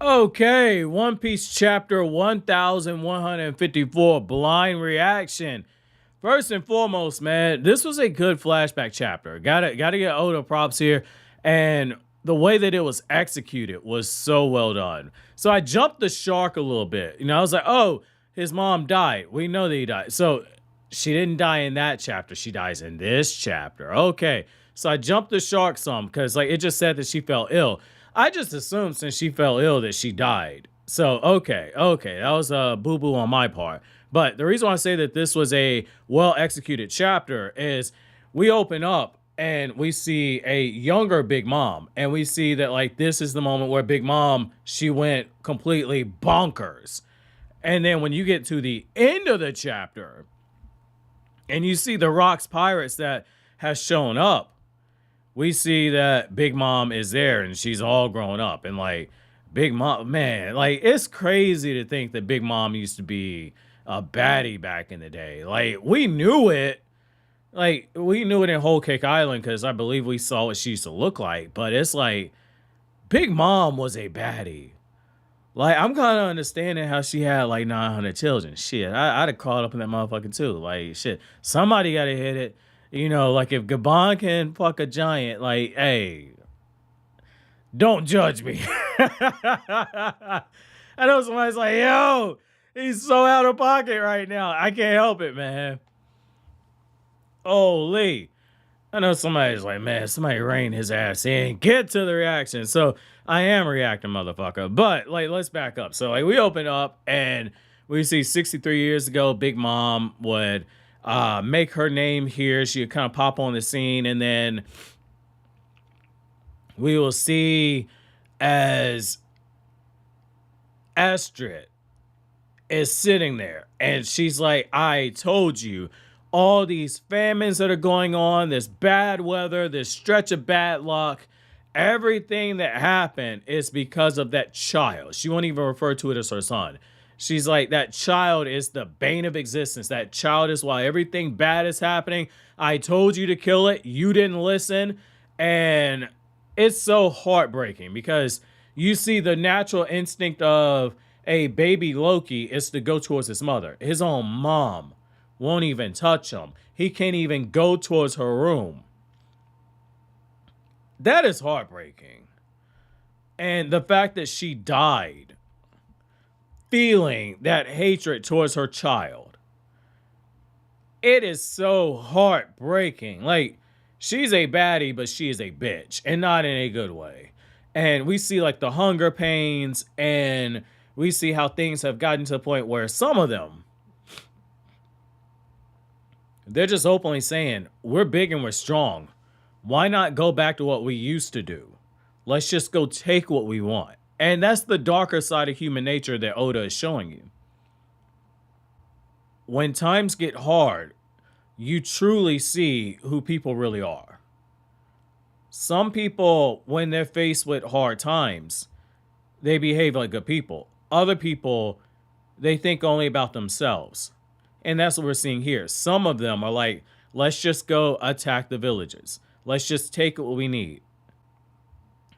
Okay, One Piece chapter 1154 blind reaction. First and foremost, man, this was a good flashback chapter. Gotta get Oda props here. And the way that it was executed was so well done. So I jumped the shark a little bit. I was like, oh, his mom died. We know that he died. So she didn't die in that chapter. She dies in this chapter. Okay. So I jumped the shark some because like it just said that she fell ill. I just assumed since she fell ill that she died. So okay, that was a boo-boo on my part. But the reason why I say that this was a well-executed chapter is we open up and we see a younger Big Mom, and we see that like this is the moment where Big Mom, she went completely bonkers. And then when you get to the end of the chapter and you see the Rocks pirates that has shown up, we see that Big Mom is there and she's all grown up. And like Big Mom, man, like it's crazy to think that Big Mom used to be a baddie back in the day. Like we knew it. Like we knew it in Whole Cake Island because I believe we saw what she used to look like. But it's like Big Mom was a baddie. Like I'm kind of understanding how she had like 900 children. Shit, I'd have caught up in that motherfucker too. Like shit, somebody got to hit it. Like if Gabon can fuck a giant, like, hey, don't judge me. I know somebody's like, yo, he's so out of pocket right now. I can't help it, man. Holy. I know somebody's like, man, somebody rein his ass in. Get to the reaction. So I am reacting, motherfucker. But like, let's back up. So like we open up and we see 63 years ago, Big Mom would make her name here. She would kind of pop on the scene, and then we will see as Estrid is sitting there and she's like, I told you, all these famines that are going on, this bad weather, this stretch of bad luck, everything that happened is because of that child. She won't even refer to it as her son. She's like, that child is the bane of existence. That child is why everything bad is happening. I told you to kill it. You didn't listen. And it's so heartbreaking because you see the natural instinct of a baby Loki is to go towards his mother. His own mom won't even touch him. He can't even go towards her room. That is heartbreaking. And the fact that she died feeling that hatred towards her child. It is so heartbreaking. Like, she's a baddie, but she is a bitch, and not in a good way. And we see like the hunger pains, and we see how things have gotten to the point where some of them, they're just openly saying, we're big and we're strong. Why not go back to what we used to do? Let's just go take what we want. And that's the darker side of human nature that Oda is showing you. When times get hard, you truly see who people really are. Some people, when they're faced with hard times, they behave like good people. Other people, they think only about themselves. And that's what we're seeing here. Some of them are like, let's just go attack the villages. Let's just take what we need.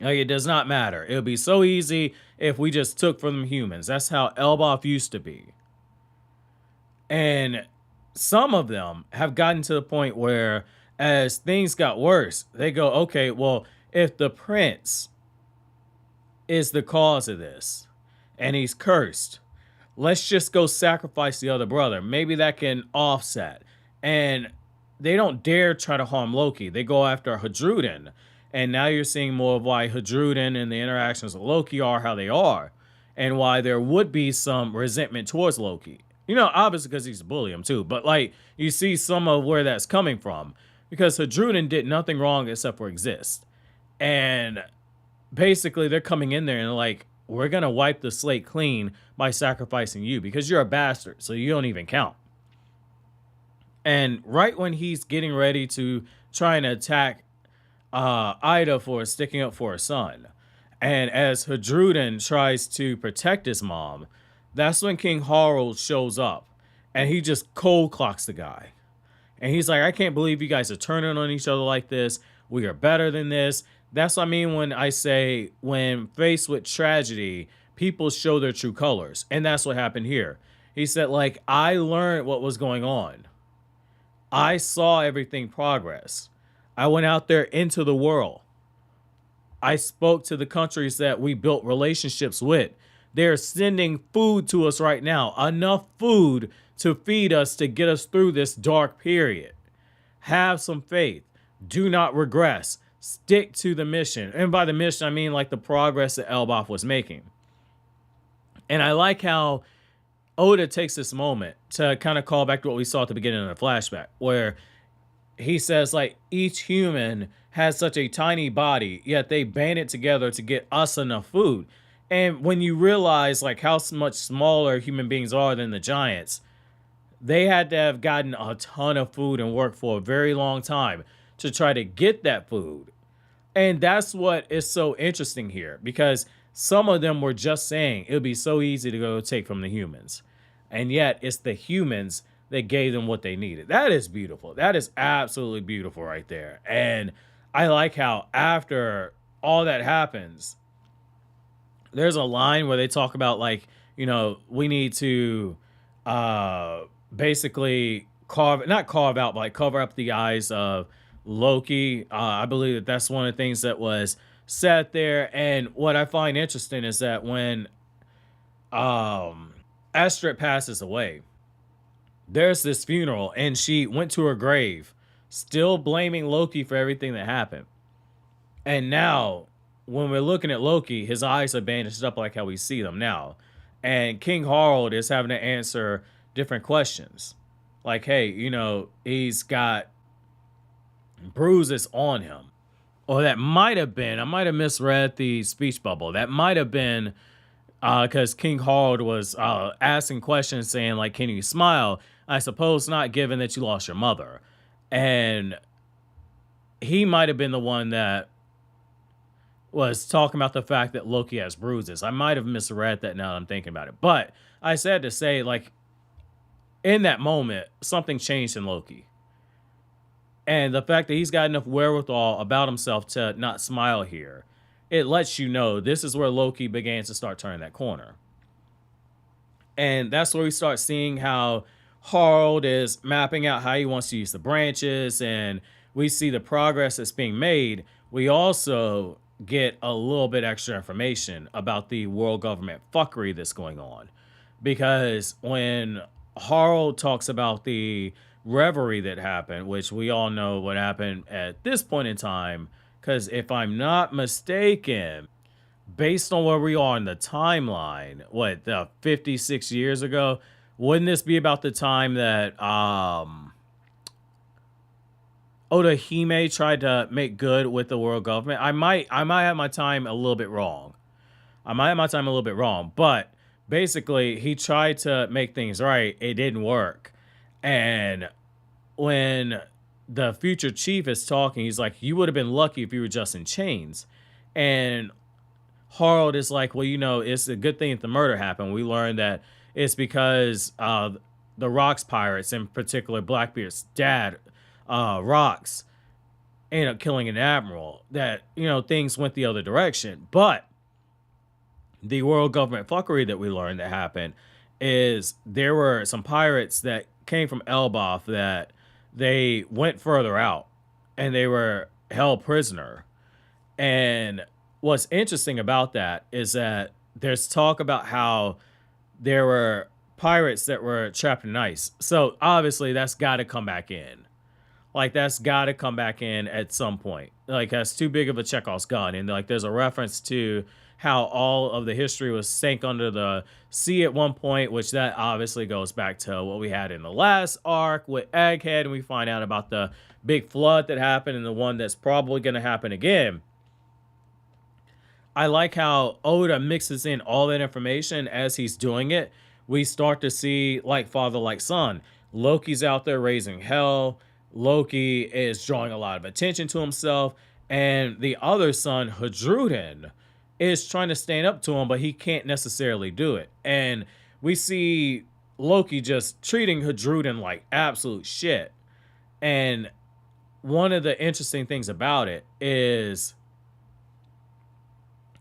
Like, it does not matter. It would be so easy if we just took from them humans. That's how Elbaph used to be. And some of them have gotten to the point where as things got worse, they go, okay, well, if the prince is the cause of this and he's cursed, let's just go sacrifice the other brother. Maybe that can offset. And they don't dare try to harm Loki. They go after Hajrudin. And now you're seeing more of why Hajrudin and the interactions with Loki are how they are. And why there would be some resentment towards Loki. Obviously because he's bullying him too. But like, you see some of where that's coming from. Because Hajrudin did nothing wrong except for exist. And basically they're coming in there and like, we're going to wipe the slate clean by sacrificing you. Because you're a bastard. So you don't even count. And right when he's getting ready to try and attack Ida for sticking up for her son, and as Hajrudin tries to protect his mom, that's when King Harald shows up, and he just cold clocks the guy. And he's like, I can't believe you guys are turning on each other like this. We are better than this. That's what I mean when I say when faced with tragedy, people show their true colors. And that's what happened here. He said, like, I learned what was going on. I saw everything progress. I went out there into the world. I spoke to the countries that we built relationships with. They're sending food to us right now, enough food to feed us to get us through this dark period. Have some faith. Do not regress. Stick to the mission. And by the mission, I mean like the progress that Elbaph was making. And I like how Oda takes this moment to kind of call back to what we saw at the beginning of the flashback, where he says, like, each human has such a tiny body, yet they band it together to get us enough food. And when you realize, like, how much smaller human beings are than the giants, they had to have gotten a ton of food and worked for a very long time to try to get that food. And that's what is so interesting here, because some of them were just saying it would be so easy to go take from the humans. And yet it's the humans that gave them what they needed. That is beautiful. That is absolutely beautiful right there. And I like how after all that happens, there's a line where they talk about, like, you know, we need to basically not carve out, but like cover up the eyes of Loki. I believe that that's one of the things that was said there. And what I find interesting is that when Estrid passes away, there's this funeral, and she went to her grave, still blaming Loki for everything that happened. And now, when we're looking at Loki, his eyes are bandaged up like how we see them now. And King Harald is having to answer different questions. Like, hey, you know, he's got bruises on him. Or that might have been, I might have misread the speech bubble. That might have been because King Harald was asking questions saying, like, can you smile? I suppose not, given that you lost your mother. And he might have been the one that was talking about the fact that Loki has bruises. I might have misread that now that I'm thinking about it. But I said to say, like, in that moment, something changed in Loki. And the fact that he's got enough wherewithal about himself to not smile here, it lets you know this is where Loki began to start turning that corner. And that's where we start seeing how Harald is mapping out how he wants to use the branches, and we see the progress that's being made. We also get a little bit extra information about the world government fuckery that's going on. Because when Harald talks about the reverie that happened, which we all know what happened at this point in time, because if I'm not mistaken, based on where we are in the timeline, what, 56 years ago, wouldn't this be about the time that Odahime tried to make good with the world government? I might have my time a little bit wrong. But basically he tried to make things right. It didn't work. And when the future chief is talking, he's like, you would have been lucky if you were just in chains. And Harald is like, well, you know, it's a good thing that the murder happened. We learned that it's because the Rocks pirates, in particular Blackbeard's dad, Rocks, ended up killing an admiral, that, you know, things went the other direction. But the world government fuckery that we learned that happened is there were some pirates that came from Elbaph that they went further out and they were held prisoner. And what's interesting about that is that there's talk about how there were pirates that were trapped in ice. So obviously that's got to come back in. Like, that's got to come back in at some point. Like, that's too big of a Chekhov's gun. And like, there's a reference to how all of the history was sank under the sea at one point, which that obviously goes back to what we had in the last arc with Egghead, and we find out about the big flood that happened and the one that's probably going to happen again. I like how Oda mixes in all that information as he's doing it. We start to see, like father, like son. Loki's out there raising hell. Loki is drawing a lot of attention to himself. And the other son, Hajrudin, is trying to stand up to him, but he can't necessarily do it. And we see Loki just treating Hajrudin like absolute shit. And one of the interesting things about it is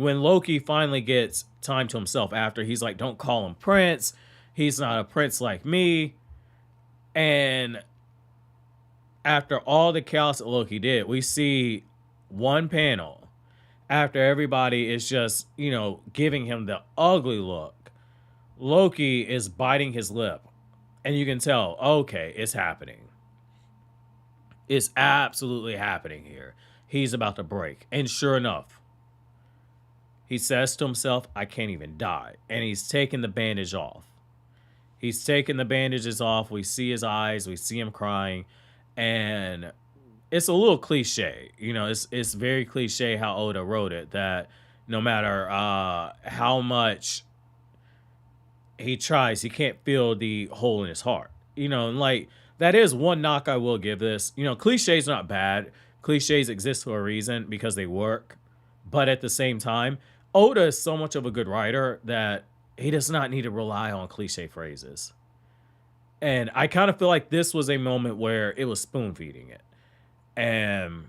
when Loki finally gets time to himself after he's like, don't call him Prince. He's not a prince like me. And after all the chaos that Loki did, we see one panel after everybody is just, giving him the ugly look. Loki is biting his lip. And you can tell, okay, it's happening. It's absolutely happening here. He's about to break. And sure enough, he says to himself, I can't even die. And he's taking the bandage off. He's taking the bandages off. We see his eyes. We see him crying. And it's a little cliche. It's very cliche how Oda wrote it, that no matter how much he tries, he can't feel the hole in his heart. And like, that is one knock I will give this. Cliches not bad. Cliches exist for a reason because they work. But at the same time, Oda is so much of a good writer that he does not need to rely on cliche phrases. And I kind of feel like this was a moment where it was spoon feeding it. And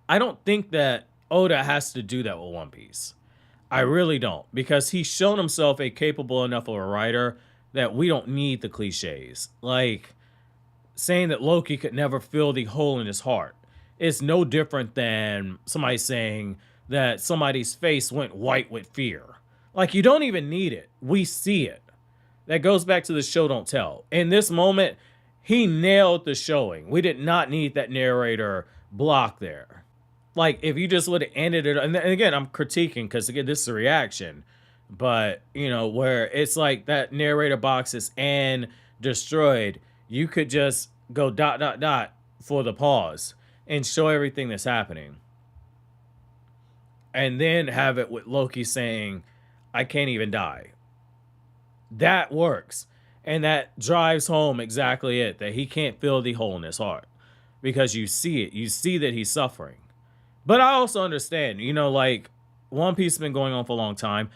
I don't think that Oda has to do that with One Piece. I really don't, because he's shown himself a capable enough of a writer that we don't need the cliches. Like saying that Loki could never fill the hole in his heart. It's no different than somebody saying that somebody's face went white with fear. Like, you don't even need it. We see it. That goes back to the show don't tell. In this moment, he nailed the showing. We did not need that narrator block there. Like, if you just would have ended it, and again, I'm critiquing because, again, this is a reaction, but, where it's like that narrator box is and destroyed, you could just go ... for the pause and show everything that's happening. And then have it with Loki saying, I can't even die. That works. And that drives home exactly it, that he can't fill the hole in his heart. Because you see it. You see that he's suffering. But I also understand, like, One Piece has been going on for a long time.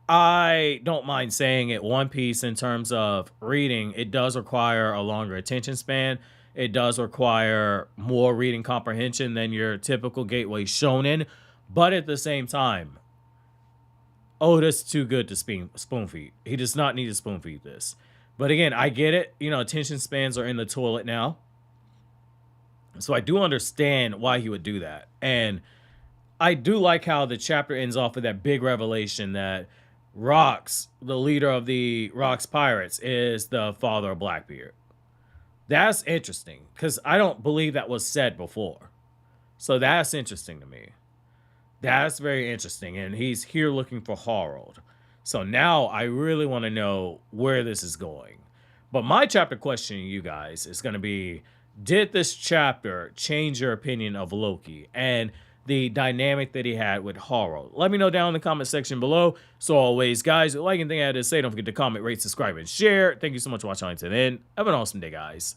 I don't mind saying it, One Piece, in terms of reading, it does require a longer attention span. It does require more reading comprehension than your typical gateway shonen. But at the same time, Oda's too good to spoon feed. He does not need to spoon feed this. But again, I get it. Attention spans are in the toilet now. So I do understand why he would do that. And I do like how the chapter ends off with that big revelation that Rox, the leader of the Rox Pirates, is the father of Blackbeard. That's interesting because I don't believe that was said before. So that's interesting to me. That's very interesting. And he's here looking for Harald. So now I really want to know where this is going. But my chapter question to you guys is going to be, did this chapter change your opinion of Loki and the dynamic that he had with Harald? Let me know down in the comment section below. So always, guys, like anything I had to say, don't forget to comment, rate, subscribe, and share. Thank you so much for watching until then. Have an awesome day, guys.